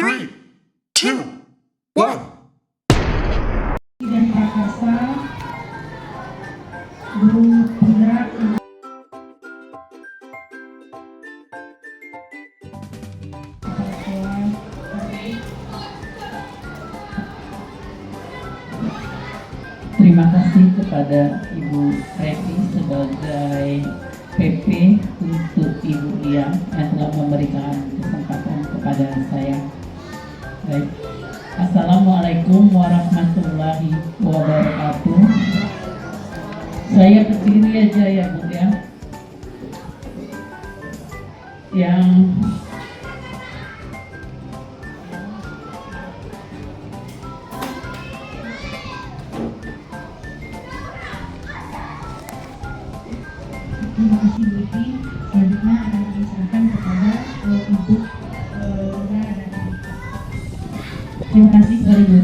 3, 2, 1. Dan prakarsa guru penggerak Terima kasih kepada Ibu Revi sebagai PP untuk Ibu Lia yang telah memberikan kesempatan kepada saya. Baik. Assalamualaikum warahmatullahi wabarakatuh. Saya berdiri aja ya Bu ya. Yang Terima kasih Bu Iti. Selanjutnya akan diserahkan kepada Ibu Lura dan Ibu. Terima kasih kepada Ibu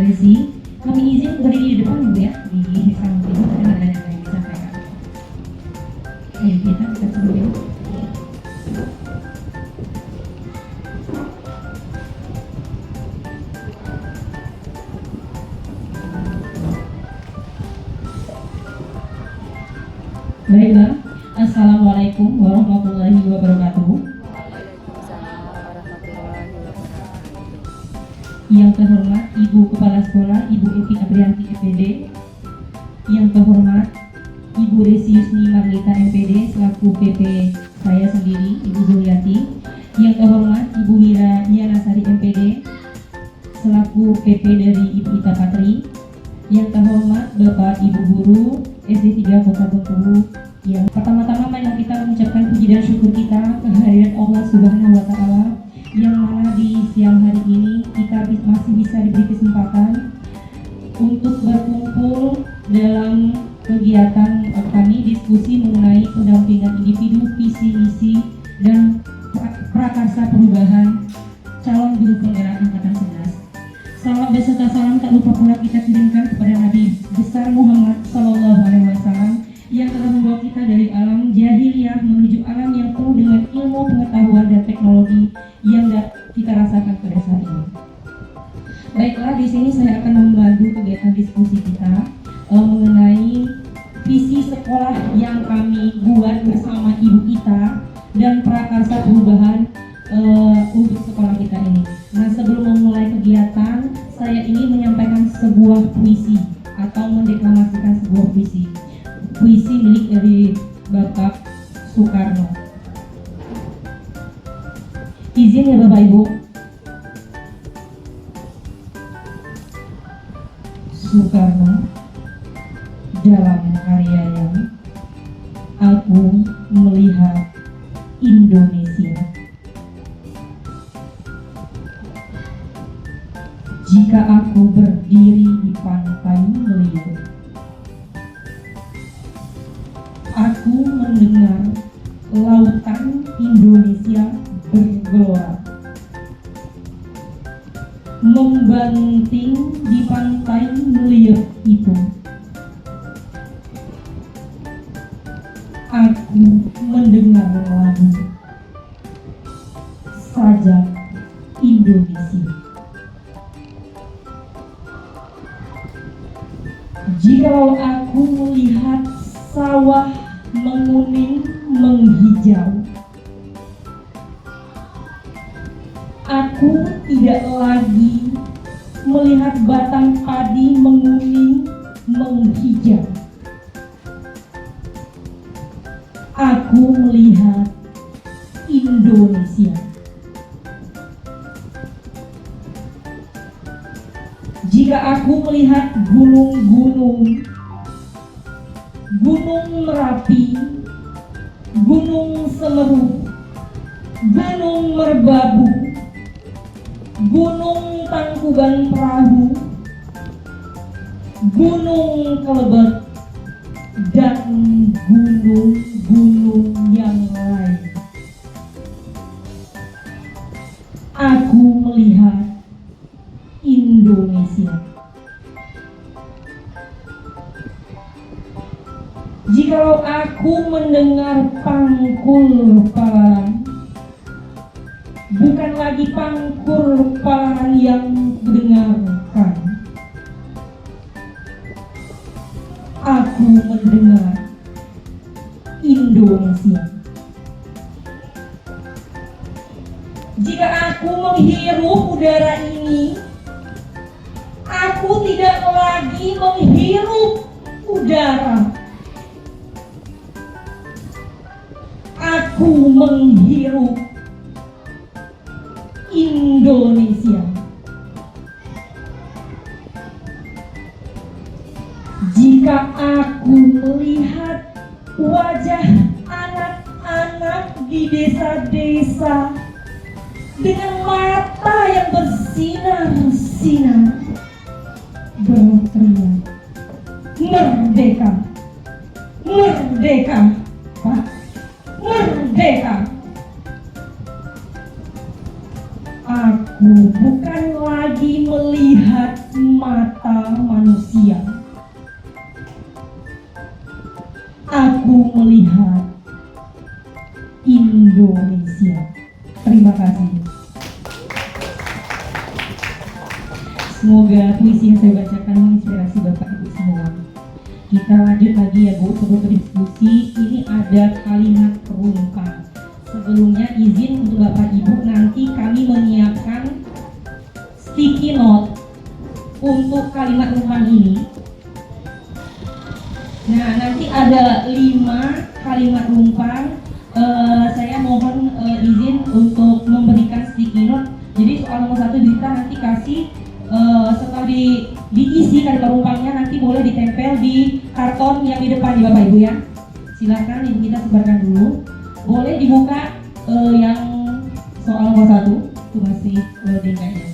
Resi. Kami izin berdiri di depan Bu ya, di samping dan ada yang lain disampaikan. Ayo kita samping. Baiklah, Assalamualaikum warahmatullahi wabarakatuh. Yang terhormat Ibu Kepala Sekolah Ibu Evi Aprianti MPD, yang terhormat Ibu Resi Yusni Marlita MPD selaku PP saya sendiri Ibu Zuliati, yang terhormat Ibu Wira Nyanasari MPD selaku PP dari Ibu Ita Patri, yang terhormat Bapak Ibu Guru SD 3 Kota Bengkulu, yang pertama-tama marilah kita mengucapkan puji dan syukur kita kehadirat Allah Subhanahu wa Ta'ala, yang mana di siang hari ini kita masih bisa diberi kesempatan untuk berkumpul dalam kegiatan kami diskusi mengenai pendampingan individu, visi misi dan prakarsa perubahan calon guru penggerak angkatan 11. Salam beserta salam tak lupa pula kita kirimkan kepada Nabi besar Muhammad Sallallahu Alaihi Wasallam yang telah membawa kita dari alam jahiliyah menuju alam yang penuh dengan ilmu, pengetahuan dan teknologi yang kita rasakan pada saat ini. Baiklah, di sini saya akan membantu kegiatan diskusi kita mengenai visi sekolah yang kami buat bersama Ibu Ita dan prakarsa perubahan untuk sekolah kita ini. Nah, sebelum memulai kegiatan, saya ingin menyampaikan sebuah puisi atau mendeklamasikan sebuah puisi milik dari Bapak Soekarno. Izin ya Bapak Ibu. Soekarno dalam karyanya Aku Melihat Indonesia. Jika aku berdiri di pantai Meliut, aku mendengar lautan Indonesia bergelora, membanting di pantai Meliut itu. Aku mendengar lagu Sajak Indonesia. Jikalau aku melihat sawah menguning menghijau, aku tidak lagi melihat batang padi menguning menghijau. Aku melihat Indonesia. Jika aku melihat gunung-gunung, Gunung Merapi, Gunung Semeru, Gunung Merbabu, Gunung Tangkuban Perahu, Gunung Kelebet, dan gunung-gunung yang lain, aku melihat Indonesia. Jikalau aku mendengar pangkul palaran, bukan lagi pangkul yang mendengarkan. Aku mendengar Indonesia. Jika aku menghirup udara ini, aku tidak lagi menghirup udara. Aku menghirup Indonesia. Jika aku melihat wajah anak-anak di desa-desa dengan mata yang bersinar-sinar, berteriak, merdeka, merdeka, Pak, merdeka. Aku bukan lagi melihat mata manusia. Aku melihat Indonesia. Terima kasih. Semoga puisi yang saya bacakan menginspirasi Bapak Ibu semua. Kita lanjut lagi ya Bu, sebelum berdiskusi. Ini ada kalimat perumpamaan. Sebelumnya izin untuk Bapak Ibu, nanti kami menyiapkan sticky note untuk kalimat perumpamaan ini. Nah, nanti ada 5 kalimat rumpang. Saya mohon izin untuk memberikan sticky note. Jadi soal nomor 1 Dita nanti kasih setelah diisi kalimat rumpangnya, nanti boleh ditempel di karton yang di depan ya Bapak Ibu ya. Silakan Ibu kita sebarkan dulu. Boleh dibuka yang soal nomor 1 itu masih loading kayaknya.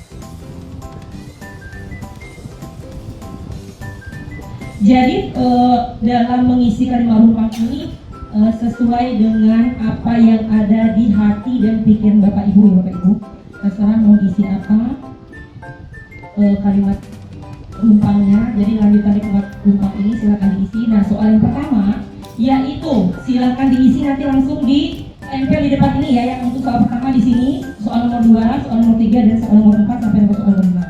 Jadi dalam mengisi kalimat rumpang ini sesuai dengan apa yang ada di hati dan pikiran Bapak Ibu ya Bapak Ibu. Terserah mau isi apa kalimat rumpangnya. Jadi lanjutan dari kalimat rumpang ini silakan diisi. Nah soal yang pertama yaitu silakan diisi nanti langsung ditempel di depan ini ya. Yang untuk soal pertama di sini, soal nomor 2, soal nomor 3 dan soal nomor 4 sampai soal nomor 5.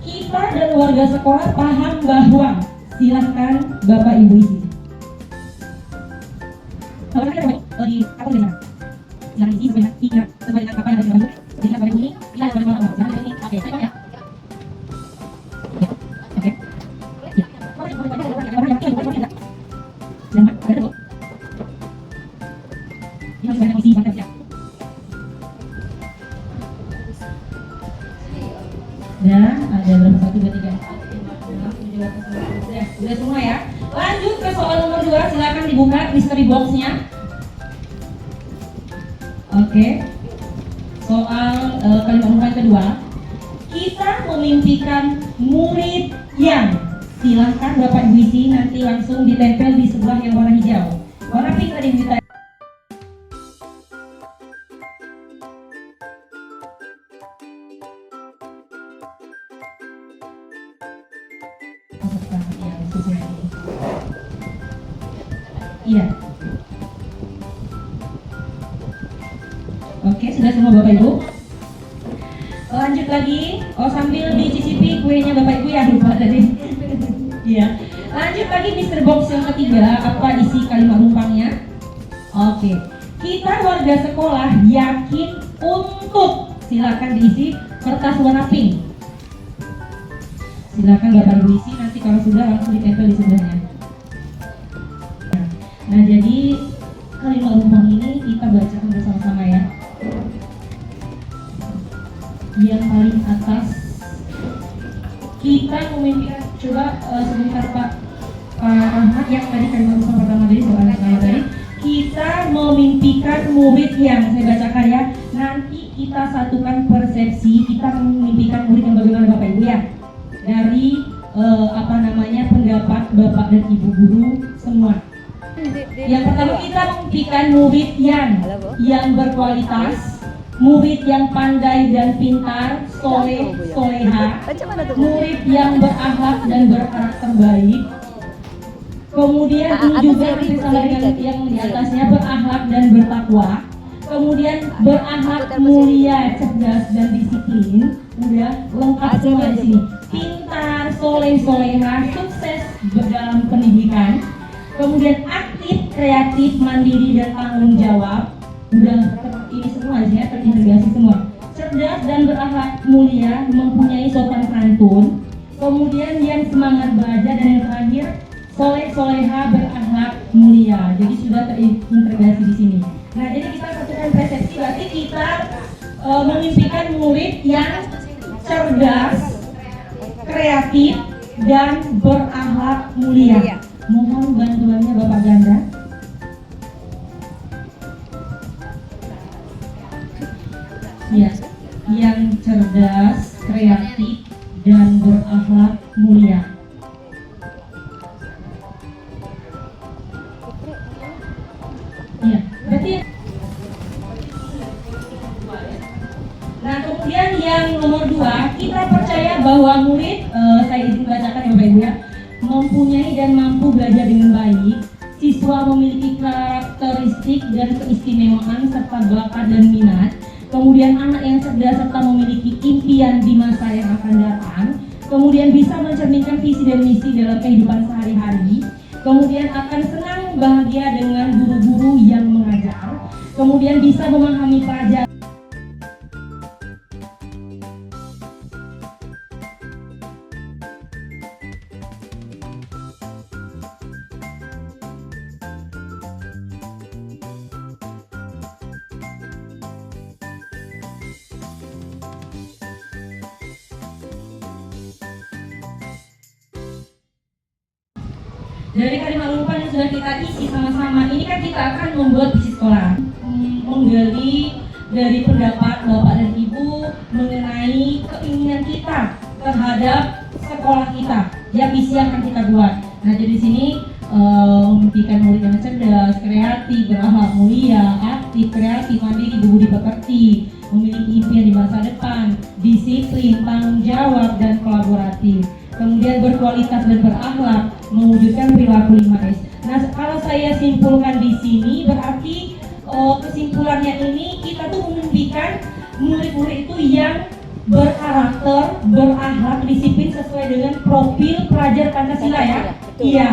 Kita dan warga sekolah paham bahwa, silahkan Bapak Ibu isi. Kalau ada di apa di mana? Jangan isi sebanyak apa yang ada di dalam. Jadi Bapak Ibu ini kita ada di mana? Jangan ini. Oke, ya. Oke. Ya. Dan ada tuh. Ini harus banyak isi banyak ya. Dan ada berapa? 1, 2, 3, 4, 5, 6, 7, 8, 9, 10. Sudah semua ya. Lanjut ke soal nomor 2, silakan dibuka mystery box-nya. Oke. Soal kalimat rumpang kedua. Kita memimpikan murid yang, silakan Bapak Ibu isi nanti langsung ditempel di sebelah yang warna hijau. Warna pink tadi kita. Iya. Oke, sudah semua Bapak Ibu. Lanjut lagi. Oh, sambil dicicipi kuenya Bapak Ibu ya, lupa tadi. Iya. Lanjut lagi Mr. Box yang ketiga, apa isi kalimat rumpangnya? Oke. Kita warga sekolah yakin untuk, silakan diisi kertas warna pink. Silakan Bapak Ibu isi, nanti kalau sudah langsung ditempel di sebelahnya. Nah, jadi kalimat rumpang ini kita bacakan bersama-sama ya. Yang paling atas, kita memimpikan, coba sebentar Pak Ahmad yang tadi kalimat rumpang pertama dari soal pertama tadi. Kita memimpikan murid yang, saya bacakan ya. Nanti kita satukan persepsi, kita memimpikan murid yang bagaimana Bapak Ibu ya. Dari pendapat Bapak dan Ibu guru semua. Yang pertama kita memimpikan murid yang berkualitas, murid yang pandai dan pintar, soleha, murid yang berakhlak dan berkarakter baik. Kemudian ini juga bersama dengan yang di atasnya, berakhlak dan bertakwa. Kemudian berakhlak mulia, cerdas dan disiplin. udah lengkap semua di sini. Pintar, soleh, soleha, sukses dalam pendidikan, kemudian aktif, kreatif, mandiri dan tanggung jawab. Udah ini semua ya, terintegrasi semua. Cerdas dan berakhlak mulia, mempunyai sopan santun. Kemudian yang semangat belajar, dan yang terakhir soleh, soleha, berakhlak mulia. Jadi sudah terintegrasi di sini. Nah, jadi kita satukan persepsi, berarti kita memimpikan murid yang cerdas, kreatif, dan berakhlak mulia. Mohon bantuannya Bapak Ganda. Ya, yang cerdas, kreatif, dan berakhlak mulia. Ya, berarti. Nah, kemudian yang nomor 2, kita percaya bahwa murid, saya izin bacakan ya Bapak Ibu ya, mempunyai dan mampu belajar dengan baik. Siswa memiliki karakteristik dan keistimewaan serta bakat dan minat. Kemudian anak yang cerdas serta memiliki impian di masa yang akan datang. Kemudian bisa mencerminkan visi dan misi dalam kehidupan sehari-hari. Kemudian akan senang bahagia dengan guru-guru yang mengajar. Kemudian bisa memahami pelajaran. Dari kalimat lupa yang sudah kita isi sama-sama, ini kan kita akan membuat visi sekolah, menggali dari pendapat Bapak dan Ibu mengenai keinginan kita terhadap sekolah kita, ya visi yang akan kita buat. Nah, jadi di sini memimpikan murid yang cerdas, kreatif, berakhlak mulia, aktif, kreatif, mandiri, berbudi pekerti, memiliki impian di masa depan, disiplin, tanggung jawab, dan kolaboratif. Kemudian berkualitas dan berakhlak, mewujudkan perilaku 5S. Nah, kalau saya simpulkan di sini, berarti kesimpulannya ini kita tuh memimpikan murid-murid itu yang berkarakter, berakhlak, disiplin sesuai dengan profil pelajar Pancasila ya. Iya,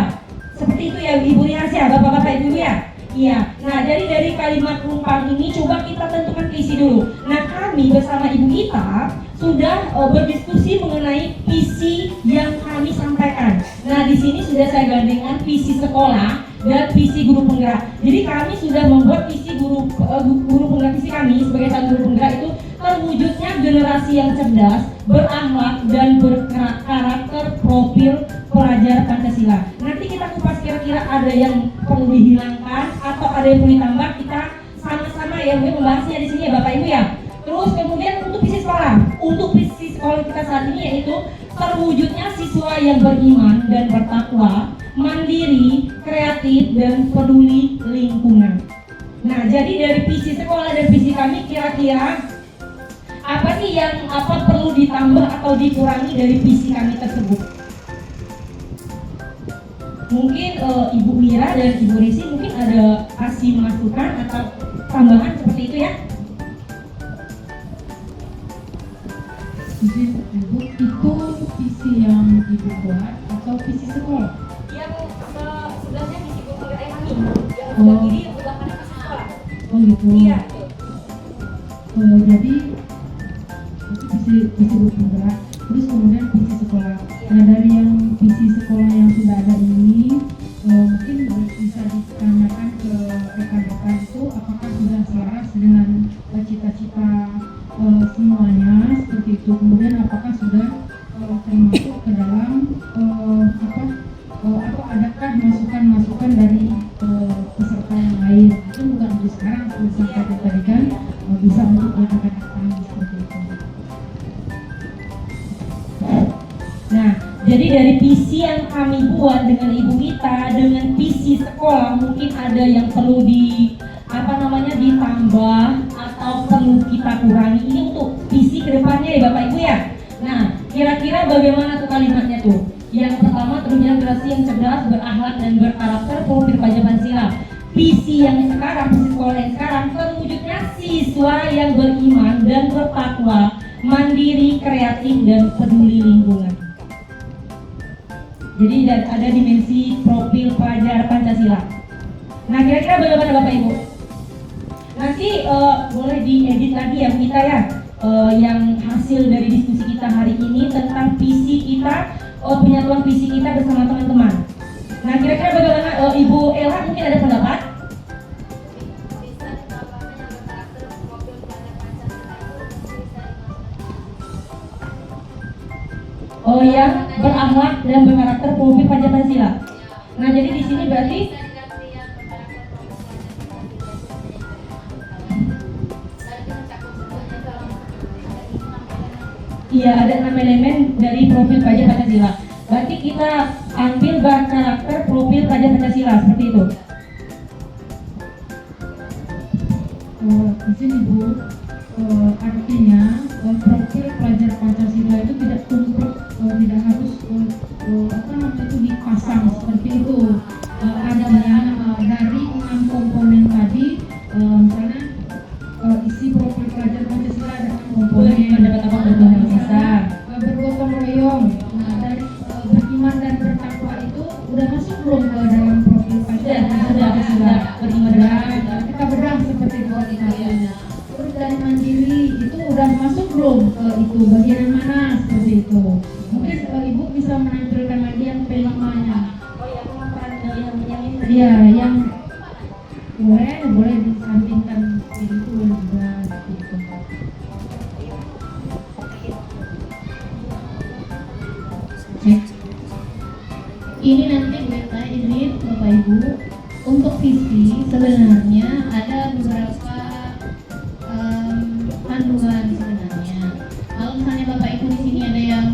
seperti itu ya Ibu Rias ya, Bapak-bapak Ibu ya. Iya. Nah, jadi dari kalimat rumpang ini coba kita tentukan visi dulu. Nah, kami bersama Ibu Ita sudah berdiskusi mengenai visi yang kami sampaikan. Nah, di sini sudah saya gandengkan visi sekolah dan visi guru penggerak. Jadi kami sudah membuat visi guru penggerak, visi kami sebagai satu guru penggerak itu terwujudnya generasi yang cerdas, berakhlak, dan berkarakter profil pelajar Pancasila. Nanti kita kupas kira-kira ada yang perlu dihilangkan atau ada yang perlu ditambah. Kita sama-sama ya membahasnya di sini ya Bapak Ibu ya. Terus kemudian untuk visi sekolah, untuk visi sekolah kita saat ini yaitu terwujudnya siswa yang beriman dan bertakwa, mandiri, kreatif, dan peduli lingkungan. Nah, jadi dari visi sekolah dan visi kami kira-kira apa sih yang perlu ditambah atau dikurangi dari visi kami tersebut? Mungkin Ibu Mira dan Ibu Resi mungkin ada kasih masukan atau tambahan seperti itu ya? Izin Ibu, itu visi yang Ibu buat atau visi sekolah? Yang sebelahnya visi guru penggerak kami, yang sebelah kiri yang sebelah kanan visi sekolah. Oh gitu. Iya. Jadi visi guru penggerak, terus kemudian visi sekolah. Nah, dari yang visi sekolah yang sudah ada ini, mungkin bisa ditanyakan ke rekan-rekan itu apakah sudah selaras dengan cita-cita semuanya seperti itu. Kemudian apakah sudah termasuk ke dalam atau adakah masukan-masukan dari peserta yang lain? Itu bukan untuk sekarang, sampai tadi kan bisa untuk yang akan datang seperti itu. Nah, jadi dari visi yang kami buat dengan Ibu Ita, dengan visi sekolah mungkin ada yang perlu ditambah atau perlu kita kurangi. Ini untuk visi kedepannya ya Bapak Ibu ya. Nah, kira-kira bagaimana tuh kalimatnya tuh? Yang pertama, terwujudnya generasi yang cerdas, berakhlak, dan berkarakter profil pelajar Pancasila. Visi yang sekarang, visi sekolah yang sekarang, terwujudnya siswa yang beriman dan bertakwa, mandiri, kreatif, dan peduli lingkungan. Jadi ada dimensi profil pelajar Pancasila. Nah, kira-kira bagaimana Bapak Ibu? Nanti boleh diedit lagi ya kita ya, yang hasil dari diskusi kita hari ini tentang visi kita, penyatuan visi kita bersama teman-teman. Nah, kira-kira bagaimana Ibu Ella mungkin ada pendapat? Oh, yang berakhlak dan berkarakter profil Pancasila. Nah, jadi di sini berarti iya, ada 6 elemen dari profil pelajar Pancasila. Berarti kita ambil karakter profil pelajar Pancasila seperti itu. Di sini Bu, artinya profil pelajar Pancasila itu tidak tumplek, tidak harus dipasang seperti itu. Adanya dari 6 komponen tadi, misalnya isi profil pelajar Pancasila ada 6 komponen. Pendapat apa bergotong bisa? Bergotong royong. Nah, dari beriman dan bertakwa itu udah masuk belum ke dalam profil Pancasila? Sudah. Beriman dan Kita bedah seperti itu tadi. Terus dari mandiri itu udah masuk belum ke itu bagian mana seperti itu? Mungkin Ibu bisa menampilkan lagi yang P5-nya. Iya, yang boleh disampingkan itu juga gitu. Ini nanti kita izin Bapak Ibu untuk visi sebenarnya ada beberapa panduan sebenarnya. Kalau misalnya Bapak Ibu di sini ada yang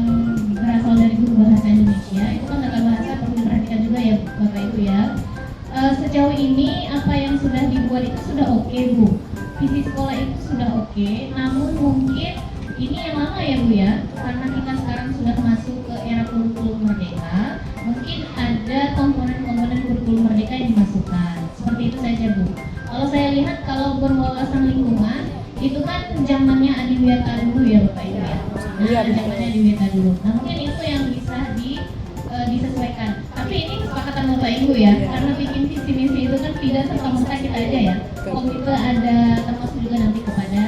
berasal dari guru bahasa Indonesia, itu kan tata bahasa perlu diperhatikan juga ya Bapak Ibu ya. Sejauh ini apa yang sudah dibuat itu sudah oke Bu. Visi sekolah itu sudah oke, namun mungkin ini yang lama ya Bu ya, karena kita sekarang sudah masuk ke era kurikulum merdeka, mungkin ada komponen-komponen kurikulum merdeka yang dimasukkan. Seperti itu saja Bu. Kalau saya lihat kalau berwawasan lingkungan itu kan zamannya Adiwiyata dulu ya Bapak Ibu ya. Nah, zamannya Adiwiyata dulu. Nah, mungkin itu yang bisa disesuaikan. Tapi ini kesepakatan Bapak Ibu ya, karena bikin visi misi itu kan tidak serta-merta kita aja ya. Komite ada termasuk juga nanti kepada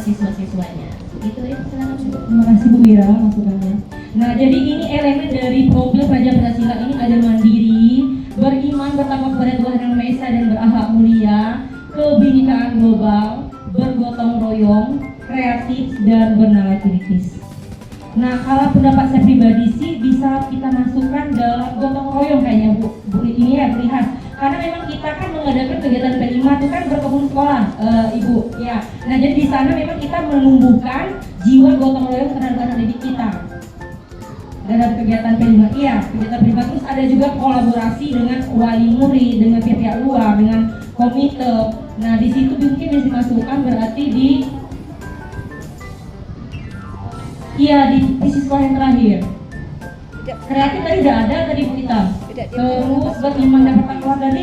siswa-siswanya. Itu ya, silakan Bu. Terima kasih Bu Wira masukannya. Nah, jadi ini elemen dari profil pelajar Pancasila ini ada mandiri, beriman, bertakwa kepada Tuhan Yang Maha Esa dan berakhlak mulia, kebinekaan global, bergotong royong, kreatif dan bernalar kritis. Nah, kalau pendapat saya pribadi sih bisa kita masukkan dalam gotong royong kayaknya Bu ini ya, lihat. Karena memang kita kan mengadakan kegiatan P5 itu kan berkebun sekolah, Ibu. Ya. Nah, jadi di sana memang kita menumbuhkan jiwa gotong royong terhadap anak didik kita. Dalam kegiatan P5, iya, kegiatan P5 terus ada juga kolaborasi dengan wali murid, dengan pihak luar, dengan komite. Nah, di situ mungkin bisa dimasukkan berarti di visi sekolah yang terakhir. Kreatif tadi udah ada tadi Bu Ita. Terus beriman dan bertakwa tadi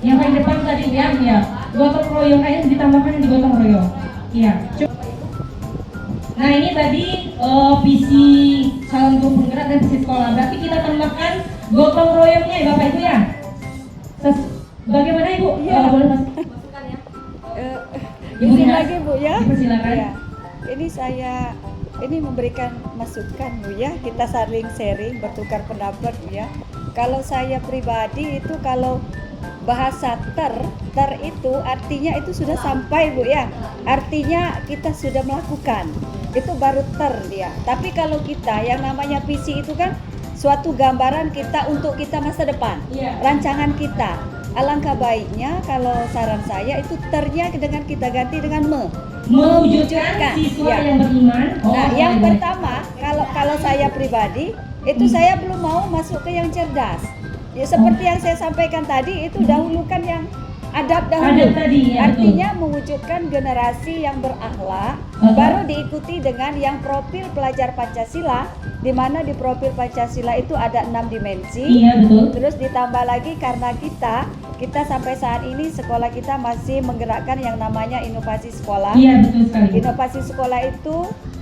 yang paling depan tadi ya. Gotong royong kayaknya ditambahkan yang di gotong royong. Iya. Nah, ini tadi visi calon guru penggerak dan visi sekolah. Berarti kita tambahkan gotong royongnya ya Bapak Ibu ya. Bagaimana Ibu? Iya. Boleh masukkan ya. Ibu Izin Ina, lagi Bu ya. Silakan. Ya. Ini saya memberikan masukan Bu ya. Kita saling sharing, bertukar pendapat Bu ya. Kalau saya pribadi itu kalau bahasa ter itu artinya itu sudah sampai Bu ya. Artinya kita sudah melakukan. Itu baru ter dia. Tapi kalau kita yang namanya visi itu kan suatu gambaran kita untuk kita masa depan. Iya. Rancangan kita. Alangkah baiknya kalau saran saya itu ternya dengan kita ganti dengan mewujudkan siswa ya. yang beriman. Nah, yang pertama kalau saya pribadi itu saya belum mau masuk ke yang cerdas. Ya seperti yang saya sampaikan tadi itu dahulukan yang adab dahulu. Adab tadi, ya, Artinya mewujudkan generasi yang berakhlak, baru diikuti dengan yang profil pelajar Pancasila, di mana di profil Pancasila itu ada 6 dimensi. Iya, betul. Terus ditambah lagi karena kita sampai saat ini sekolah kita masih menggerakkan yang namanya inovasi sekolah. Iya, betul sekali. Inovasi sekolah itu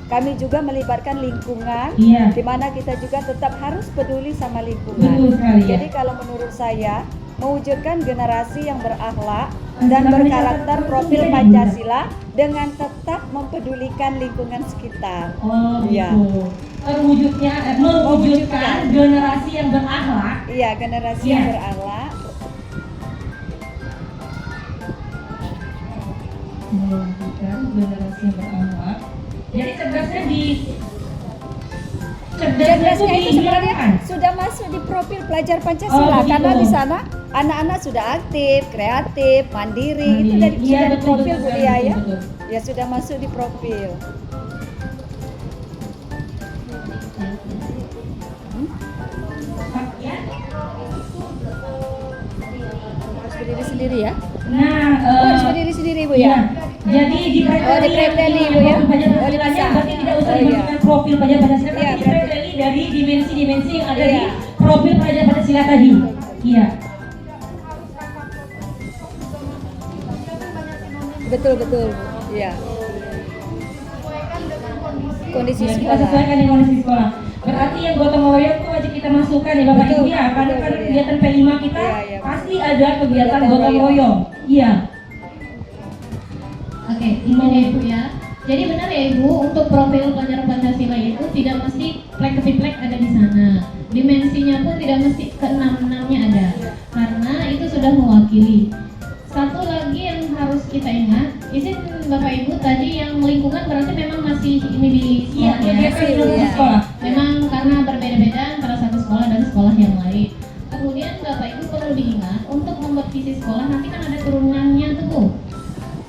kami juga melibatkan lingkungan, Iya. di mana kita juga tetap harus peduli sama Betul lingkungan. sekali, ya. Jadi kalau menurut saya mewujudkan generasi yang berakhlak Dan dan sebenarnya berkarakter cara profil juga Pancasila dengan tetap mempedulikan lingkungan sekitar. Oh, Iya. gitu. Mewujudkan generasi yang berakhlak. Iya, generasi Iya. yang berakhlak. Mewujudkan generasi yang berakhlak. Jadi cerdasnya Cerdasnya itu sebenarnya dihilangkan. sudah masuk di profil pelajar Pancasila, Oh, begitu. karena di sana anak-anak sudah aktif, kreatif, mandiri, itu dari Iya, sudah di betul, profil betul, budaya, betul. ya sudah masuk di profil. Harus berdiri sendiri ya? Nah, Harus berdiri sendiri Bu iya. ya? Jadi di Oh, di Prepteli, Bu, ya? Profil pelajar Oh, Pancasila bisa. berarti tidak usah Oh, iya. dimasukkan profil pelajar Pancasila, Iya, tapi di berarti. Prepteli dari dimensi-dimensi yang ada Iya. di profil pelajar Pancasila tadi. Iya. Betul betul Bu. Iya. Kondisi Ya, kita sekolah. sesuaikan dengan kondisi sekolah. Berarti yang gotong royong itu wajib kita masukkan ya Bapak Betul, Ibu ya. Karena betul, kan iya. kegiatan P5 kita Iya, iya. pasti ada kegiatan Gotong gotong royong. royong. Iya. Oke, gimana ya Ibu ya? Jadi benar ya Ibu, untuk profil pelajar Pancasila itu tidak mesti plek-kepiplek ada di sana. Dimensinya pun tidak mesti ke-6-6-nya ada. Karena itu sudah mewakili. Satu lagi yang harus kita ingat, izin Bapak Ibu tadi yang lingkungan berarti memang masih ini di Iya, sekolah ya. kegiatan di Iya. sekolah. Memang karena berbeda-beda antara satu sekolah dan sekolah yang lain. Kemudian Bapak Ibu perlu diingat untuk membuat visi sekolah nanti kan ada turunannya tuh.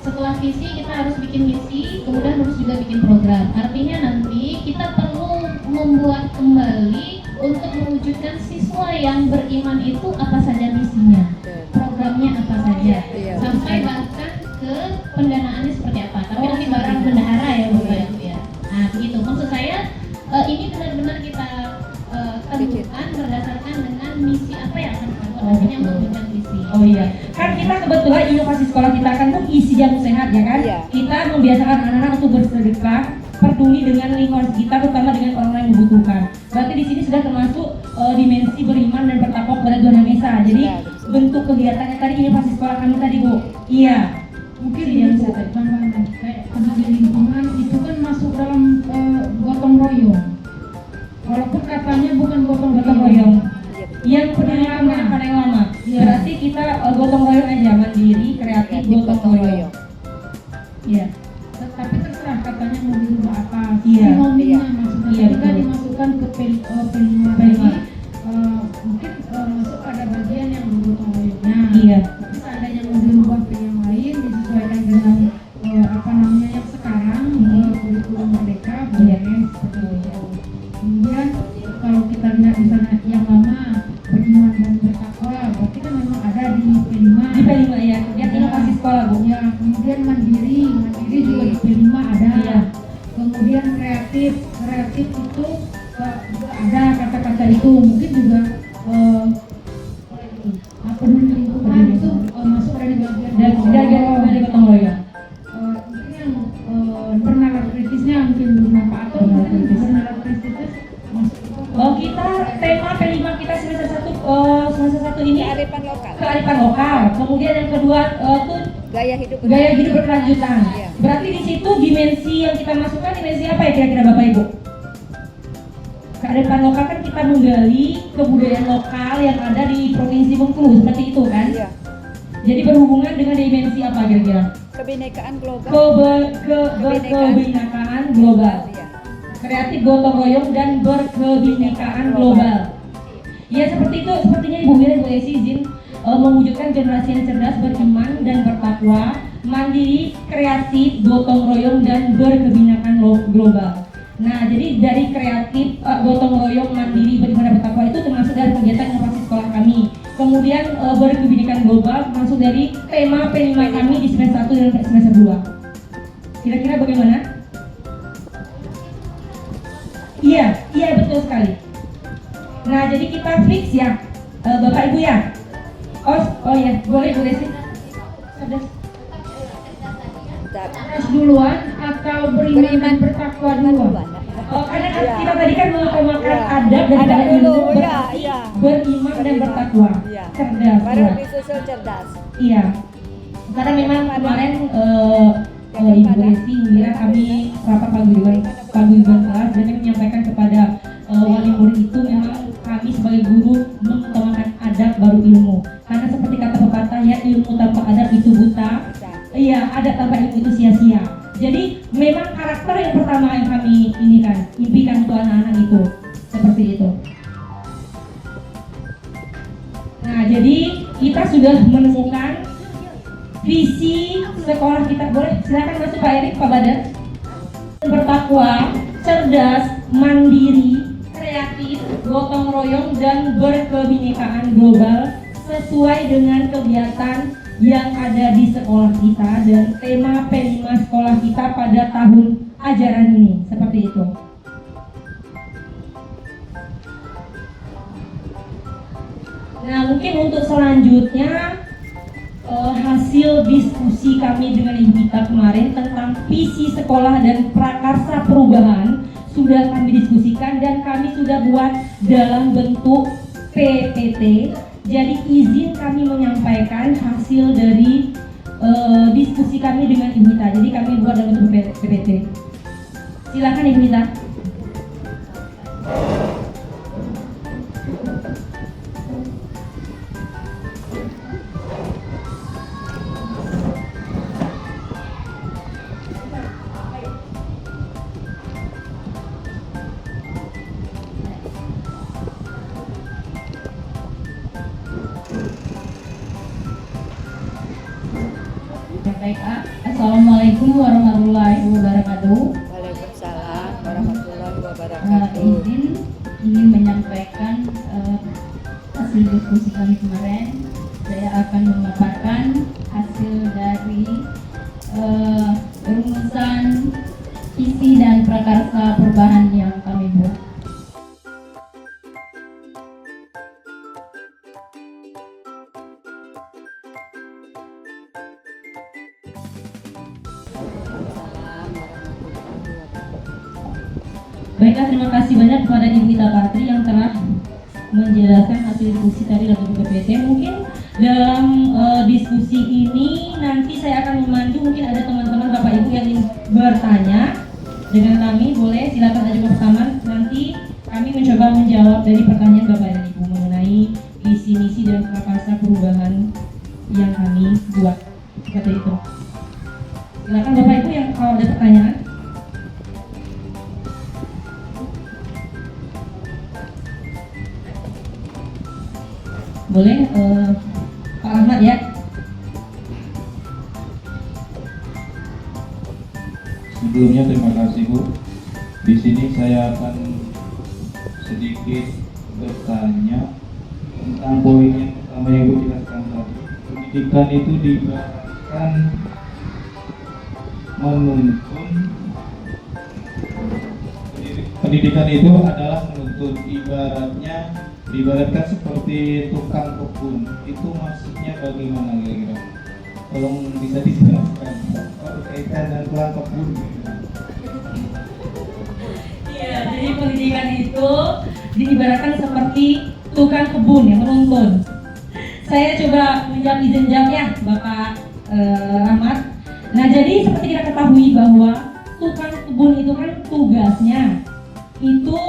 Setelah visi kita harus bikin misi, kemudian harus juga bikin program. Artinya nanti kita perlu membuat kembali untuk mewujudkan siswa yang beriman itu apa saja misinya, programnya apa saja, Iya. sampai bahkan ke pendanaannya seperti apa. Tapi nanti barang bendahara ya Bapak Ibu ya. Nah begitu maksud saya, ini benar-benar kita tentukan berdasarkan dengan misi apa yang akan kita lakukan, artinya mewujudkan visi. Oh iya, kan kita kebetulan inovasi sekolah kita kan isi yang sehat ya kan. Iya. Kita membiasakan anak-anak untuk bersedekah, peduli dengan lingkungan sekitar, terutama dengan orang-orang yang membutuhkan. Berarti di sini sudah termasuk dimensi beriman dan bertakwa kepada Tuhan Yang Esa. Jadi Iya, betul. bentuk kegiatannya tadi inovasi sekolah kami tadi Bu. Iya. Mungkin Iya, ini bisa. tambahan kayak peduli lingkungan itu kan masuk dalam gotong royong. Walaupun katanya bukan gotong Gotong royong. royong. Iya, betul. Yang peduli lingkungan pada yang lama. Iya. Berarti kita gotong royong aja, mandiri, kreatif, Kreatif, gotong royong. Iya. Tapi terserah katanya mau dirubah apa. Iya. Sinoнимnya Iya. maksudnya Iya, ketika betul. dimasukkan ke P5 P5. tadi, mungkin masuk pada bagian yang gotong royongnya. Iya. Bisa ada yang mau dirubah ke yang lain disesuaikan dengan apa namanya yang sekarang kurikulum merdeka Iya. boleh seperti itu. Kemudian kalau kita lihat di sana yang lama beriman dan bertakwa berarti kan memang ada di P5. Di P5 ya, kegiatan inovasi sekolah Bu. Ya, kemudian mandiri juga di P5 ada. Iya. Kemudian kreatif itu juga ada kata-kata itu mungkin juga peduli lingkungan itu masuk dari bagian Dan dari gotong royong. mungkin yang bernalar kritisnya mungkin belum nampak atau mungkin bernalar kritisnya masuk itu. Oh, kita tema P5 kita semester 1 ini Kearifan lokal, kearifan lokal. Kemudian yang kedua tuh gaya hidup gaya hidup berkelanjutan. Iya. Berarti di situ dimensi yang kita masukkan dimensi apa ya kira-kira Bapak Ibu? Kearifan lokal kan kita menggali kebudayaan lokal yang ada di Provinsi Bengkulu seperti itu kan? Iya. Jadi berhubungan dengan dimensi apa kira-kira? Kebinekaan global. Kebinekaan global. Iya. Kreatif, gotong royong, dan berkebinekaan global. Ya seperti itu, sepertinya Ibu Mira, Ibu Esi izin mewujudkan generasi yang cerdas, beriman dan bertakwa, mandiri, kreatif, gotong royong, dan berkebinekaan global. Nah, jadi dari kreatif, gotong royong, mandiri, beriman dan bertakwa itu termasuk dari kegiatan inovasi sekolah kami. kemudian berkebinekaan global, masuk dari tema P5 kami di semester 1 dan semester 2. Kira-kira bagaimana? Iya betul sekali. Nah, jadi kita fix ya, Bapak Ibu ya. Oh ya, boleh sih. Cerdas duluan atau beriman dan bertakwa duluan? Karena Ya. kita tadi kan mengutamakan Ya. adab dan Adab ilmu, dulu, ya, berarti ya. beriman dan bertakwa, Ya. cerdas. Baru Ya. disusul cerdas. Iya, karena memang kemarin Ibu Desi mengira kami rapat paguyuban kelas dan kami menyampaikan kepada wali murid itu memang kami sebagai guru mengutamakan adab baru ilmu. Karena seperti kata pepatah ya, ilmu tanpa adab itu buta. Iya, adab tanpa ilmu itu sia-sia. Jadi memang karakter yang pertama yang kami impikan untuk anak-anak itu seperti itu. Nah, jadi kita sudah menemukan visi sekolah kita. Boleh silakan masuk Pak Erik, Pak Badar. Bertakwa, cerdas, mandiri, kreatif, gotong royong dan berkebinekaan global sesuai dengan kegiatan yang ada di sekolah kita dan tema P5 sekolah kita pada tahun ajaran ini, seperti itu. Nah, mungkin untuk selanjutnya hasil diskusi kami dengan Ibu Gita kemarin tentang visi sekolah dan prakarsa perubahan sudah kami diskusikan dan kami sudah buat dalam bentuk PPT. Jadi izin kami menyampaikan hasil dari diskusi kami dengan Ibu Gita. Jadi kami buat dalam bentuk PPT. Silakan Ibu Gita. Baik, Assalamualaikum warahmatullahi wabarakatuh. Waalaikumsalam warahmatullahi wabarakatuh. Izin ingin menyampaikan hasil diskusi kami kemarin. Saya akan memaparkan hasil dari rumusan visi dan prakarsa perubahan yang kami buat. Baiklah, terima kasih banyak kepada Ibu Gita Patri yang telah menjelaskan hasil diskusi tadi dalam bentuk PPT. Mungkin dalam diskusi ini nanti saya akan memandu, mungkin ada teman-teman Bapak Ibu yang ingin bertanya dengan kami, boleh silakan ajukan pertama. Nanti kami mencoba menjawab dari pertanyaan Bapak dan Ibu mengenai visi misi dan prakarsa perubahan yang kami buat. Seperti itu. Silakan Bapak Ibu yang kalau ada pertanyaan. Boleh Pak Ahmad ya. Sebelumnya terima kasih Bu. Di sini saya akan sedikit bertanya tentang poin yang pertama yang Bu jelaskan tadi. Pendidikan itu diibaratkan menuntun. Pendidikan itu adalah menuntun, diibaratkan seperti tukang kebun. Itu maksudnya bagaimana kira-kira? Tolong bisa dijelaskan berkaitan dengan tukang kebun. Iya, jadi pendidikan itu diibaratkan seperti tukang kebun yang menuntun. Saya coba menjawab izin jawab ya Bapak Ahmad. Nah, jadi seperti kita ketahui bahwa tukang kebun itu kan tugasnya itu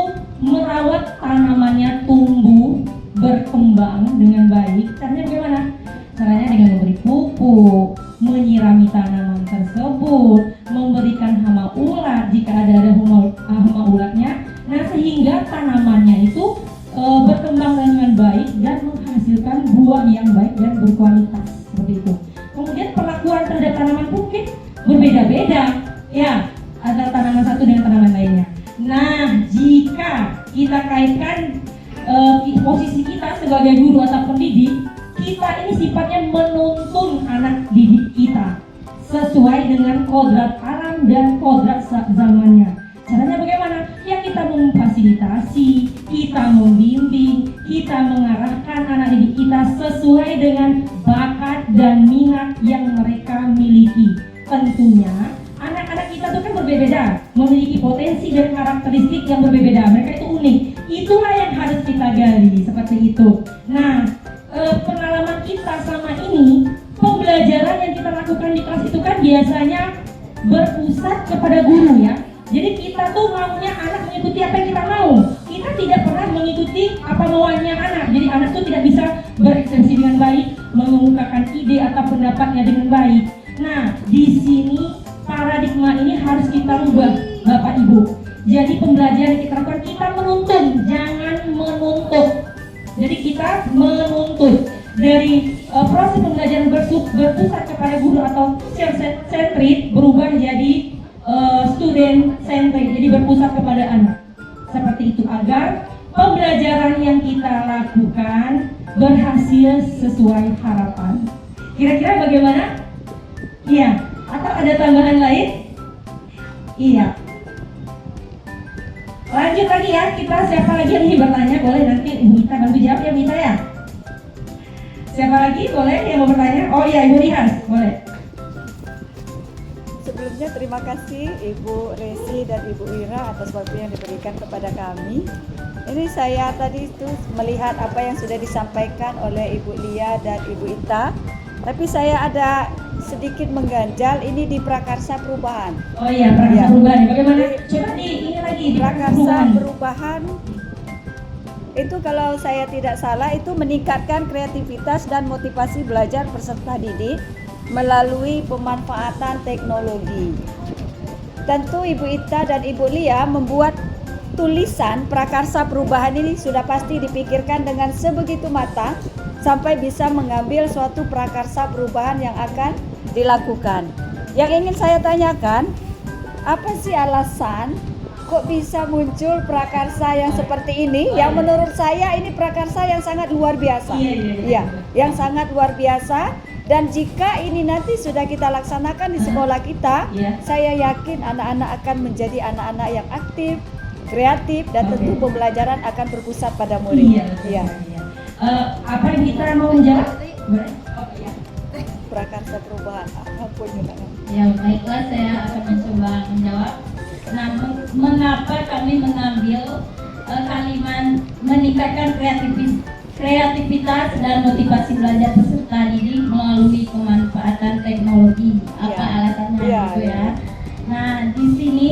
merawat tanamannya tumbuh berkembang dengan baik. Caranya bagaimana? Caranya dengan memberi pupuk, menyirami tanaman tersebut, memberikan hama ulat jika ada hama ulatnya. Nah, sehingga tanamannya itu berkembang dengan baik dan menghasilkan buah yang baik dan berkualitas seperti itu. Kemudian perlakuan terhadap tanaman mungkin berbeda-beda ya antara tanaman satu dengan tanaman lainnya. Nah, jika kita kaitkan posisi kita sebagai guru atau pendidik, kita ini sifatnya menuntun anak didik kita sesuai dengan kodrat alam dan kodrat zamannya. Caranya bagaimana? Ya kita memfasilitasi, kita membimbing, kita mengarahkan anak didik kita sesuai dengan bakat dan minat yang mereka miliki. Tentunya anak-anak kita itu kan berbeda, memiliki potensi dan karakteristik yang berbeda. Mereka itu unik. Itulah yang harus kita gali seperti itu. Nah, pengalaman kita selama ini, pembelajaran yang kita lakukan di kelas itu kan biasanya berpusat kepada guru ya. Jadi kita tuh maunya anak mengikuti apa yang kita mau. Kita tidak pernah mengikuti apa mauannya anak. Jadi anak tuh tidak bisa berekspresi dengan baik, mengungkapkan ide atau pendapatnya dengan baik. Nah, di sini paradigma ini harus kita rubah, Bapak Ibu. Jadi pembelajaran yang kita lakukan, kita menuntun, jangan menuntut. Jadi kita menuntut. Dari proses pembelajaran berpusat kepada guru atau self-centered berubah jadi student centered, jadi berpusat kepada anak. Seperti itu agar pembelajaran yang kita lakukan berhasil sesuai harapan. Kira-kira bagaimana? Iya. Atau ada tambahan lain? Iya. Lanjut lagi ya, kita siapa lagi yang ingin bertanya? Boleh nanti Ibu Ita bantu jawab ya, Bu Ita ya. Siapa lagi boleh yang mau bertanya? Oh iya, Ibu Rihas, boleh. Sebelumnya terima kasih Ibu Resi dan Ibu Ira atas waktu yang diberikan kepada kami. Ini saya tadi itu melihat apa yang sudah disampaikan oleh Ibu Lia dan Ibu Ita. Tapi saya ada sedikit mengganjal ini di prakarsa perubahan. Oh iya, prakarsa perubahan. Bagaimana? Coba ini lagi di prakarsa perubahan. Itu kalau saya tidak salah itu meningkatkan kreativitas dan motivasi belajar peserta didik melalui pemanfaatan teknologi. Tentu Ibu Ita dan Ibu Lia membuat tulisan prakarsa perubahan ini sudah pasti dipikirkan dengan sebegitu matang sampai bisa mengambil suatu prakarsa perubahan yang akan dilakukan. Yang ingin saya tanyakan, apa sih alasan kok bisa muncul prakarsa yang seperti ini? Yang menurut saya ini prakarsa yang sangat luar biasa. Iya, yang sangat luar biasa. Dan jika ini nanti sudah kita laksanakan di sekolah kita, saya yakin anak-anak akan menjadi anak-anak yang aktif, kreatif, dan tentu pembelajaran akan berpusat pada murid. Iya. Apa yang kita mau menjawab? Prakarsa perubahan. Ya baiklah, saya akan mencoba menjawab. Nah, mengapa kami mengambil kalimat meningkatkan kreativitas dan motivasi belajar peserta didik melalui pemanfaatan teknologi? Apa alasannya gitu ya? Nah, di sini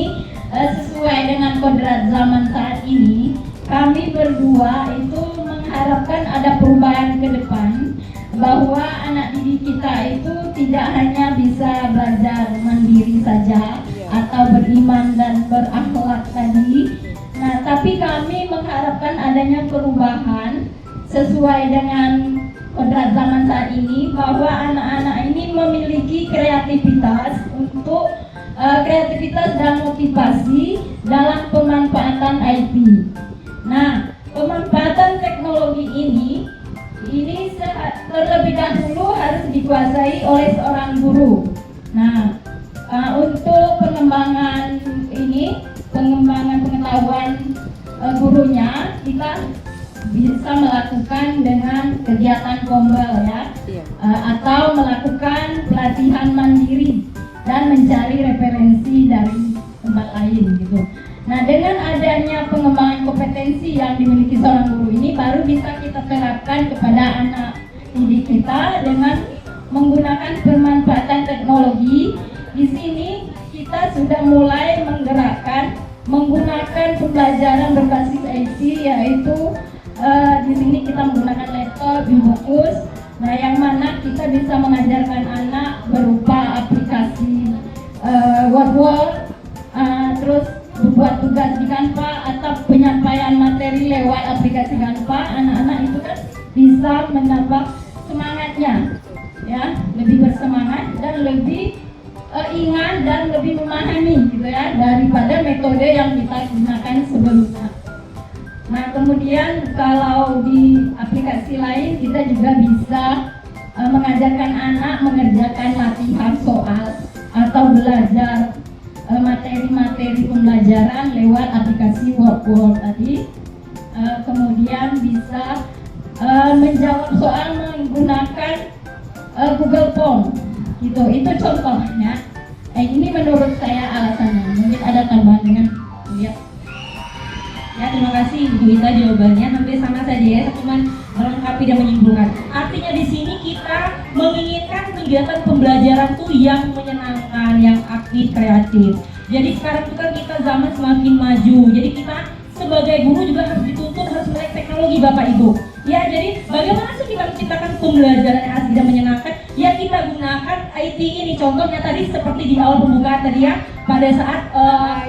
sesuai dengan kodrat zaman saat ini, kami berdua itu mengharapkan ada perubahan ke depan, bahwa anak didik kita itu tidak hanya bisa belajar mandiri saja atau beriman dan berakhlak tadi. Nah, tapi kami mengharapkan adanya perubahan sesuai dengan kodrat zaman saat ini, bahwa anak-anak ini memiliki kreativitas untuk kreativitas dan motivasi dalam pemanfaatan IT. Nah, pemanfaatan teknologi ini terlebih dahulu harus dikuasai oleh seorang guru. Nah, untuk pengembangan pengetahuan gurunya, kita bisa melakukan dengan kegiatan kombel ya, atau melakukan pelatihan mandiri dan mencari referensi dari tempat lain gitu. Nah, dengan adanya pengembangan kompetensi yang dimiliki seorang guru ini, baru bisa kita terapkan kepada anak didik kita dengan menggunakan pemanfaatan teknologi. Di sini kita sudah mulai menggerakkan menggunakan pembelajaran berbasis IT, yaitu di sini kita menggunakan laptop, e-bookus. Nah, yang mana kita bisa mengajarkan anak berupa aplikasi Word, terus membuat tugas di Canva atau penyampaian materi lewat aplikasi Canva. Anak-anak itu kan bisa menambah semangatnya, ya, lebih bersemangat dan lebih ingat dan lebih memahami gitu ya, daripada metode yang kita gunakan sebelumnya. Nah, kemudian kalau di aplikasi aplikasi lain kita juga bisa mengajarkan anak mengerjakan latihan soal atau belajar materi-materi pembelajaran lewat aplikasi World tadi. Kemudian bisa menjawab soal menggunakan Google Form gitu. Itu contohnya. Ini menurut saya alasannya. Mungkin ada tambahan dengan ya. Ya, terima kasih Ibu Ita, jawabannya hampir sama saja ya, cuman melengkapi dan menyimpulkan. Artinya di sini kita menginginkan kegiatan pembelajaran tuh yang menyenangkan, yang aktif, kreatif. Jadi sekarang itu kan kita zaman semakin maju, jadi kita sebagai guru juga harus dituntut harus melek teknologi Bapak Ibu. Ya, jadi bagaimana sih kita menciptakan pembelajaran yang asik dan menyenangkan? Ya, kita gunakan IT ini. Contohnya tadi seperti di awal pembukaan tadi ya, pada saat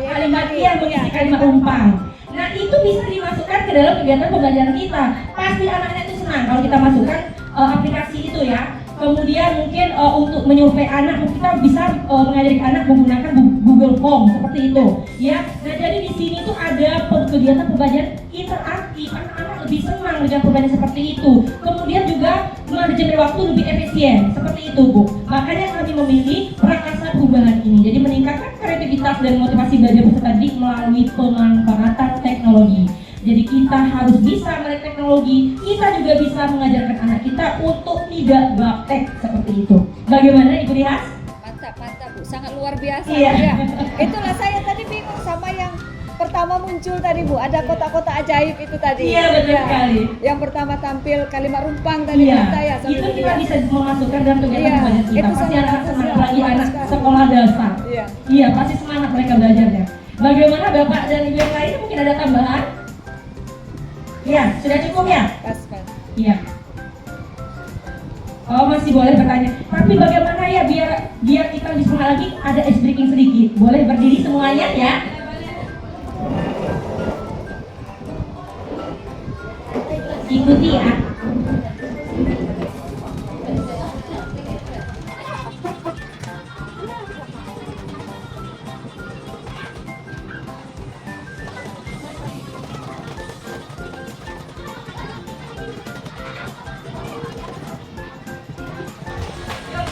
kalimat yang mengisi kalimat umpang. Nah, itu bisa dimasukkan ke dalam kegiatan pembelajaran kita. Pasti anaknya itu senang kalau kita masukkan aplikasi itu ya. Kemudian mungkin untuk menyurvei anak, kita bisa mengajari anak menggunakan Google Form seperti itu, ya. Nah, jadi di sini tuh ada kegiatan pembelajaran interaktif, anak-anak lebih senang dengan pembelajaran seperti itu. Kemudian juga manajemen waktu lebih efisien, seperti itu Bu. Makanya kami memilih prakarsa perubahan ini. Jadi meningkatkan kreativitas dan motivasi belajar peserta didik melalui pemanfaatan teknologi. Jadi kita harus bisa melek teknologi, kita juga bisa mengajarkan anak kita untuk tidak gaptek seperti itu. Bagaimana Ibu Rias? Mantap Bu, sangat luar biasa. Iya. Ya. Itulah saya tadi bingung sama yang pertama muncul tadi Bu, ada kotak-kotak ajaib itu tadi. Iya, betul sekali. Yang pertama tampil kalimat rumpang tadi Iya, kita ya. itu kita bisa memasukkan dalam kegiatan Iya, pembelajaran kita. itu Pasti sangat anak bagus semangat, ya, apalagi bagus anak sekali. sekolah dasar. Iya. Iya, pasti semangat mereka belajarnya. Bagaimana Bapak dan Ibu yang lain mungkin ada tambahan? Iya, sudah cukup ya? Pas. Iya. Oh, masih boleh bertanya. Tapi bagaimana ya biar kita lebih semangat lagi, ada ice breaking sedikit. Boleh berdiri semuanya ya? Ikuti ya.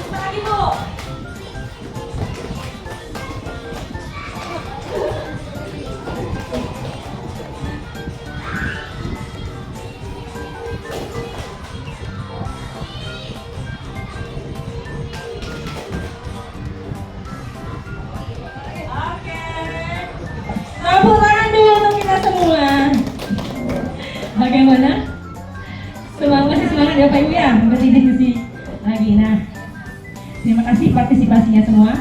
Lagi Bu. Tepuk tangan dulu untuk kita semua. Bagaimana? Masih semangat ya Pak Ibu ya? Berdiskusi lagi. Nah, terima kasih partisipasinya semua.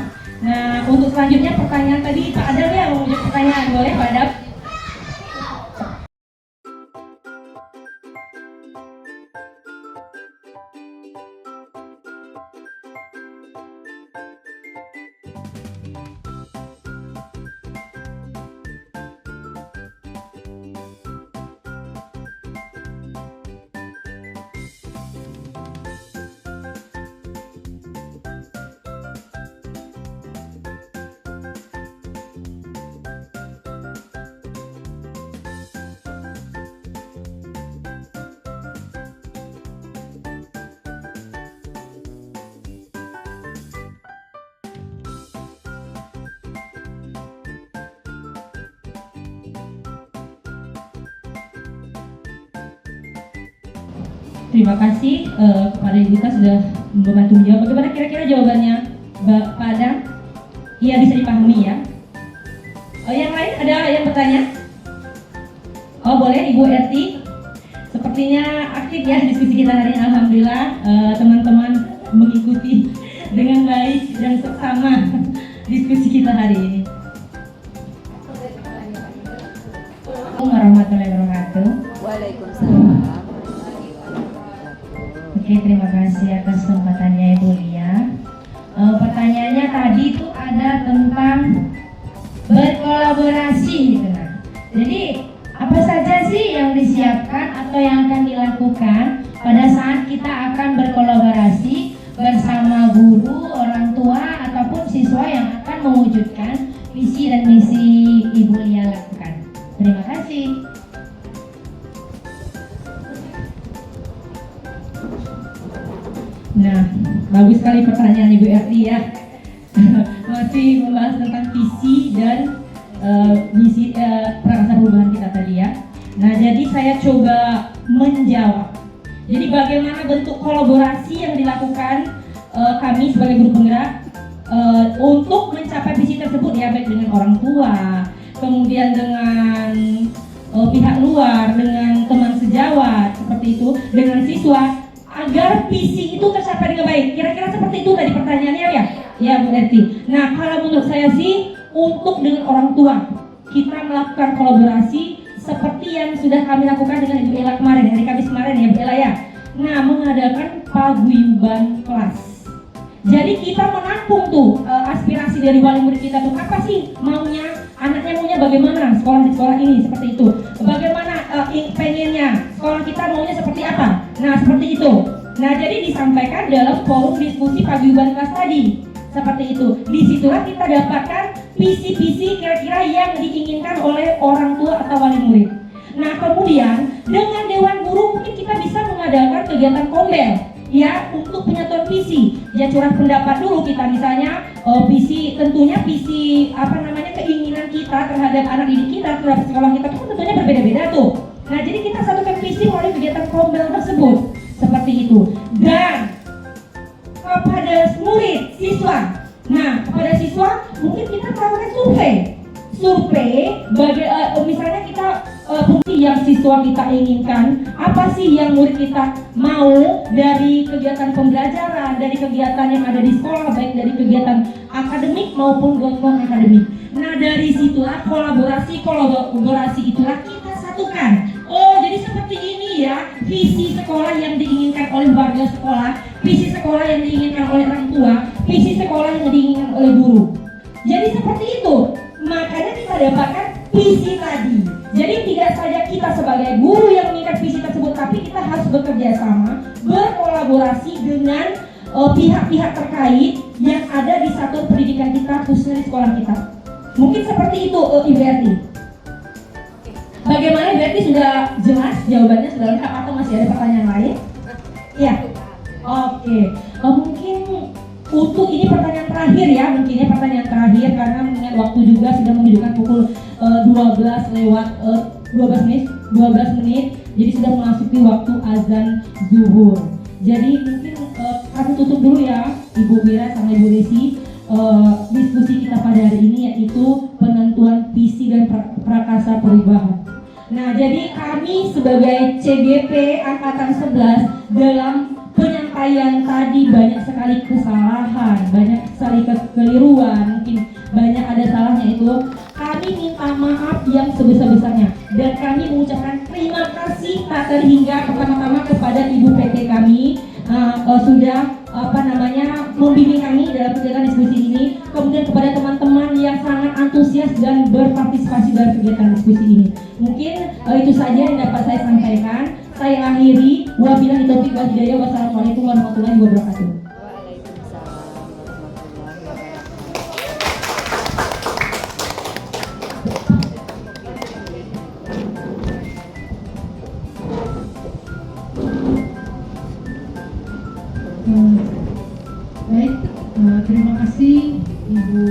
Nah, untuk selanjutnya pertanyaan tadi Pak Adam ya, mau menjawab pertanyaan, boleh Pak Adam? Terima kasih kepada Ibu Ita sudah membantu menjawab. Bagaimana kira-kira jawabannya Pak Adam? Iya, bisa dipahami ya. Yang lain ada yang bertanya? Oh boleh Ibu Erti. Sepertinya aktif ya diskusi kita hari ini. Alhamdulillah teman-teman mengikuti dengan baik dan seksama diskusi kita hari ini. Assalamualaikum warahmatullahi wabarakatuh. Waalaikumsalam. Oke, terima kasih atas kesempatannya Ibu Lia. Pertanyaannya tadi itu ada tentang berkolaborasi gitu kan. Jadi apa saja sih yang disiapkan atau yang akan dilakukan pada saat kita akan berkolaborasi bersama guru, orang tua ataupun siswa yang akan mewujudkan visi dan misi Ibu Lia lakukan. Terima kasih. bagus sekali pertanyaan Ibu Erti ya. Masih membahas tentang visi dan misi prakasa perubahan kita tadi ya. Nah, jadi saya coba menjawab. Jadi bagaimana bentuk kolaborasi yang dilakukan kami sebagai guru penggerak untuk mencapai visi tersebut ya, baik dengan orang tua, kemudian dengan pihak luar, dengan teman sejawat seperti itu, dengan siswa, agar visi itu tercapai dengan baik. Kira-kira seperti itu tadi pertanyaannya ya? Ya Bu Erti. Nah, kalau menurut saya sih untuk dengan orang tua kita melakukan kolaborasi seperti yang sudah kami lakukan dengan Ibu Ella kemarin, hari Kamis kemarin ya Bu Ella ya. Nah, mengadakan paguyuban kelas. Jadi kita menampung tuh aspirasi dari wali murid kita tuh, apa sih maunya, anaknya maunya bagaimana sekolah di sekolah ini seperti itu. Bagaimana pengennya sekolah kita maunya seperti apa. Nah, seperti itu. Nah, jadi disampaikan dalam forum diskusi paguyuban kelas tadi. Seperti itu. Disitulah kita dapatkan visi-visi kira-kira yang diinginkan oleh orang tua atau wali murid. Nah, kemudian dengan Dewan Guru mungkin kita bisa mengadakan kegiatan kombel ya untuk penyatuan visi. Ya, curah pendapat dulu kita misalnya visi, tentunya visi keinginan kita terhadap anak didik kita, terhadap sekolah kita itu tentunya berbeda-beda tuh. Nah, jadi kita satukan visi melalui kegiatan kombel tersebut. Seperti itu. Dan kepada murid, siswa. Nah, kepada siswa mungkin kita melakukan survei misalnya kita yang siswa kita inginkan, apa sih yang murid kita mau dari kegiatan pembelajaran, dari kegiatan yang ada di sekolah, baik dari kegiatan akademik maupun non akademik. Nah, dari situlah kolaborasi itulah kita satukan. Oh, jadi seperti ini ya visi sekolah yang diinginkan oleh warga sekolah, visi sekolah yang diinginkan oleh orang tua, visi sekolah yang diinginkan oleh guru. Jadi seperti itu. Makanya kita dapatkan visi tadi. Jadi tidak saja kita sebagai guru yang menginginkan visi tersebut, tapi kita harus bekerja sama, berkolaborasi dengan pihak-pihak terkait yang ada di satuan pendidikan kita, khususnya di sekolah kita. Mungkin seperti itu Ibu Erti. Bagaimana Ibu Erti, sudah jelas jawabannya, sudah lengkap atau masih ada pertanyaan lain? Iya. Oke. Mungkin untuk ini pertanyaan terakhir ya, mungkin ya pertanyaan terakhir karena mengingat waktu juga sudah menunjukkan pukul 12 menit, jadi sudah memasuki waktu azan zuhur. Jadi mungkin kami tutup dulu ya Ibu Mira sama Ibu Desi diskusi kita pada hari ini, yaitu penentuan visi dan prakasa perubahan. Nah, jadi kami sebagai CGP Angkatan 11 dalam penyampaian tadi banyak sekali kesalahan, banyak sekali kekeliruan, mungkin banyak ada salahnya itu. Kami minta maaf yang sebesar-besarnya dan kami mengucapkan terima kasih tak terhingga pertama-tama kepada Ibu PT kami sudah membimbing kami dalam kegiatan diskusi ini, kemudian kepada teman-teman yang sangat antusias dan berpartisipasi dalam kegiatan diskusi ini. Mungkin itu saja yang dapat saya sampaikan. Saya akhiri, wabillahi taufiq wal hidayah. Wassalamualaikum warahmatullahi wabarakatuh. Baik, terima kasih Ibu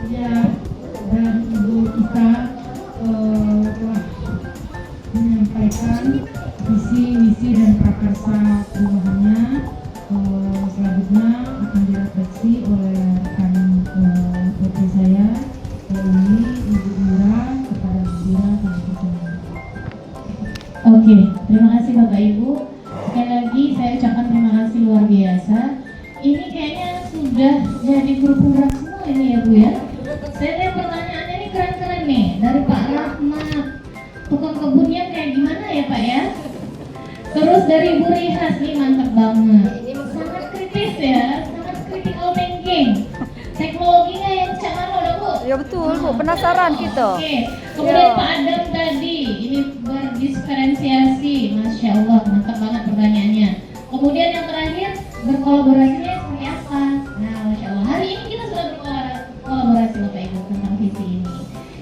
ya dan Ibu Ita telah menyampaikan visi, misi dan prakarsa perubahannya. Selanjutnya akan direfleksi oleh rekan PT saya, ini Ibu Mira, kepada Ibu Mira kami persilakan. Oke, terima kasih Bapak Ibu. Sekali lagi saya ucapkan terima kasih luar biasa. Ini kayaknya sudah jadi guru penggerak semua ini ya Bu ya. Saya lihat pertanyaannya ini keren-keren nih. Dari Pak Rahmat, tukang kebunnya kayak gimana ya Pak ya. Terus dari Bu Rihas nih mantap banget. Sangat kritis ya, sangat critical thinking. Teknologinya yang cak mana udah Bu? Ya betul Bu, penasaran kita. Oke. Kemudian Pak Adam tadi ini berdiferensiasi, Masya Allah, mantap banget pertanyaannya. Kemudian yang terakhir, berkolaborasinya seperti apa? Nah, Masya Allah, hari ini kita sudah berkolaborasi Bapak Ibu tentang visi ini.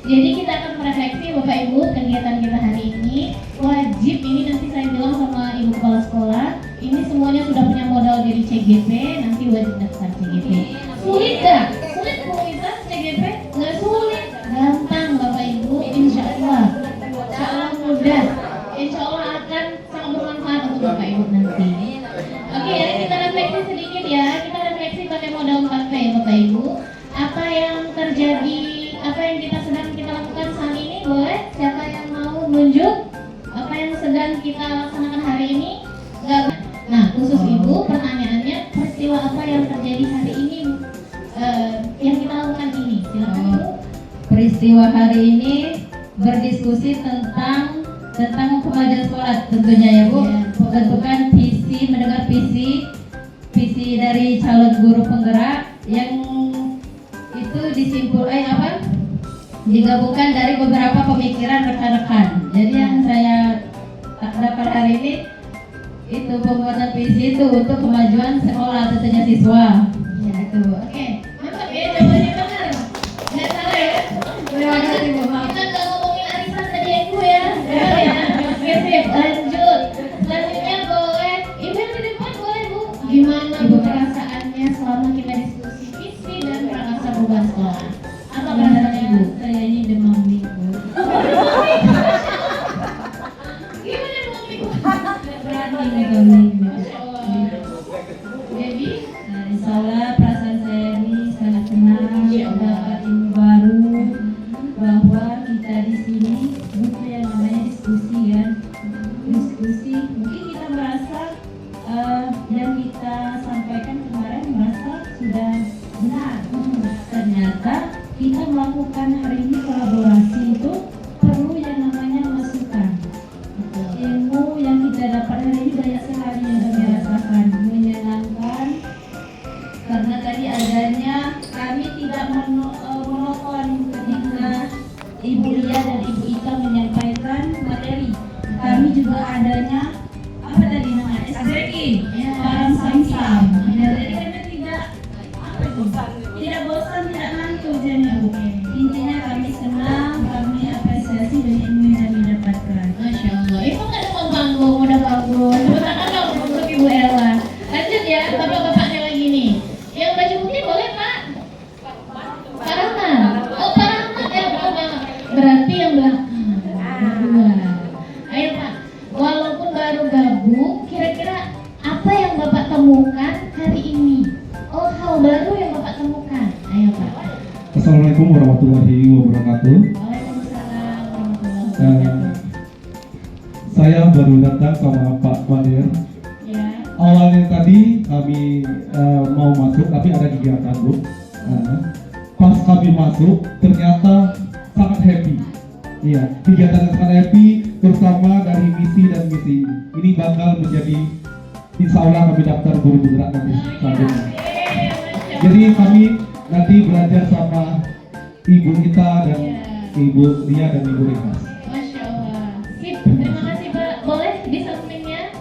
Jadi kita akan merefleksi Bapak Ibu kegiatan kita hari ini. Wajib ini nanti saya bilang sama Ibu Kepala Sekolah, ini semuanya sudah punya modal dari CGP, nanti wajib daftar CGP. Sulit gak? Sulit komunitas CGP? Nggak sulit, gampang Bapak Ibu, insya Allah mudah, insya Allah akan sangat bermanfaat untuk Bapak Ibu nanti. Oke, jadi kita refleksi sedikit ya, kita refleksi pakai modal 4P ya Bapak Ibu. Apa yang terjadi, apa yang kita lakukan saat ini, boleh? Siapa yang mau nunjuk apa yang sedang kita laksanakan hari ini? Enggak. Nah, khusus Ibu, pertanyaannya peristiwa apa yang terjadi hari ini yang kita lakukan ini? Silakan Ibu. Peristiwa hari ini berdiskusi tentang kemajuan sekolah tentunya ya Bu. Pembentukan visi, mendengar visi dari calon guru penggerak yang itu digabungkan dari beberapa pemikiran rekan-rekan. Jadi yang saya dapat hari ini itu pembuatan visi itu untuk kemajuan sekolah tentunya siswa. Ya itu. Oke, mantap ya, jawabannya benar. Nggak salah ya. Terima kasih Bu. Kita nggak ngomongin arisan tadi ya Ibu ya. Benar ya. Oke sip, lanjut. Selanjutnya boleh, Ibu yang di depan boleh Bu. Gimana Bu perasaannya selama kita diskusi visi dan prakarsa perubahan sekolah? Apa perasaan Ibu? Saya ini demam nih Bu. Gimana Bu Ibu? Berani megang nih. Masya Allah. Jadi, Insya Allah perasaan saya ini sangat senang dapat ilmu baru bahwa kita di sini butuh yang namanya diskusi kan. Diskusi mungkin kita merasa yang kita sampaikan kemarin merasa sudah benar. Ternyata kita melakukan hari ini kolaborasi itu perlu yang namanya masukan. Ilmu yang kita dapat hari ini banyak sekali yang kami rasakan, menyenangkan karena tadi adanya kami tidak monoton ketika Ibu Lia dan Ibu Ika menyampaikan materi. Kami juga adanya apa tadi namanya SDG, barang samsam. Jadi kami tidak tidak bosan, tidak ngantuk jadi Bu. Intinya kami senang, kami apresiasi dari ilmu yang kami dapatkan. Masya Allah, Ibu nggak ada panggung, udah bagus. Tepuk tangan dong untuk Ibu Ella. Lanjut ya, bapak-bapaknya lagi nih. Yang baju putih boleh Pak? Pak Rahman. Oh Pak Rahman ya, Pak. Berarti yang belakang. Berdua. Ayo Pak, walaupun baru gabung, kira-kira apa yang Bapak temukan hari ini? Oh, hal baru yang Bapak temukan. Ayo Pak. Assalamualaikum warahmatullahi wabarakatuh. Waalaikumsalam warahmatullahi wabarakatuh. Saya baru datang sama Pak Wadir. Ya. Awalnya tadi kami mau masuk tapi ada kegiatan Bu. Pas kami masuk ternyata sangat happy. Iya, kegiatan yang sangat happy terutama dari misi dan misi ini bakal menjadi insya Allah kami daftar guru penggerak nanti selanjutnya. Jadi kami nanti belajar sama Ibu Ita dan Ibu Lia dan Ibu Rengas. Masya Allah. Sip, terima kasih Pak. Boleh di sampingnya?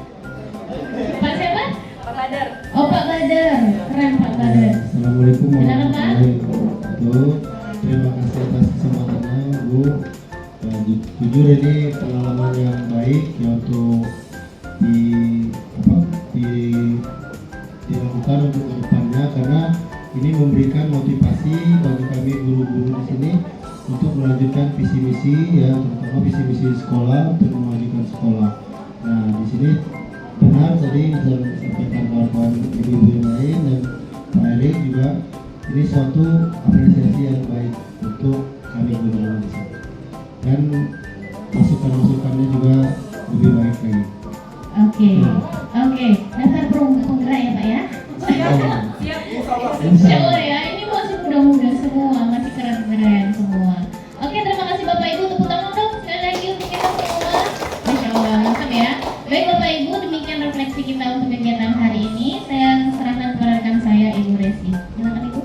Pak siapa? Pak Badar. Oh Pak Badar, keren Pak Badar. Assalamualaikum Silakan, Pak. warahmatullahi wabarakatuh. Terima kasih atas kesempatannya Bu. Jujur ini pengalaman yang baik ya untuk dilakukan untuk kedepannya karena ini memberikan motivasi bagi kami guru-guru di sini untuk melanjutkan visi misi ya terutama visi misi sekolah untuk memajukan sekolah. Nah di sini benar tadi saya sampaikan kawan-kawan ibu-ibu yang lain dan Pak Erik juga ini suatu apresiasi yang baik untuk kami guru-guru di sini dan masukan-masukannya juga lebih baik lagi. Oke. Daftar penggerak ya Pak ya. Insya Allah ya, ini masih muda-muda semua, masih keren-keren semua. Oke, terima kasih Bapak Ibu, tepuk tangan dong sekali lagi untuk kita semua. Masya Allah, mantap ya. Baik Bapak Ibu, demikian refleksi kita untuk kegiatan hari ini. Saya serahkan kepada rekan saya Ibu Resi. Silakan Ibu.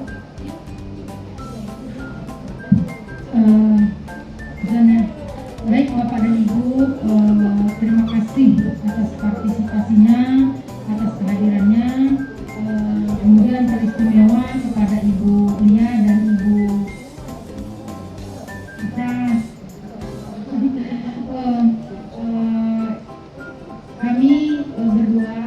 Baik Bapak dan Ibu, terima kasih atas partisipasinya, atas kehadirannya. Kemudian teristimewa kepada Ibu Lia dan Ibu Ita. Kami berdua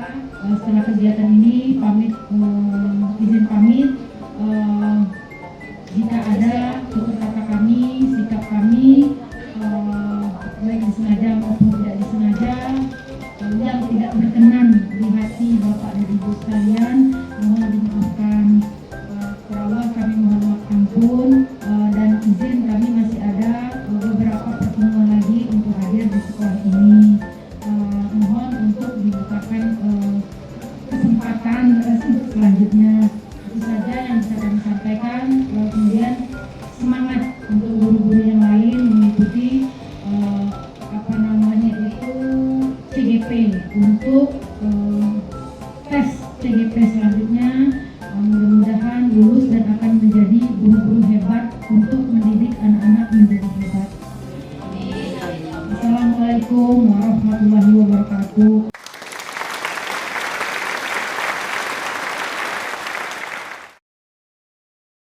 untuk tes TGP selanjutnya. Mudah-mudahan lulus dan akan menjadi guru-guru hebat untuk mendidik anak-anak menjadi hebat. Assalamualaikum warahmatullahi wabarakatuh.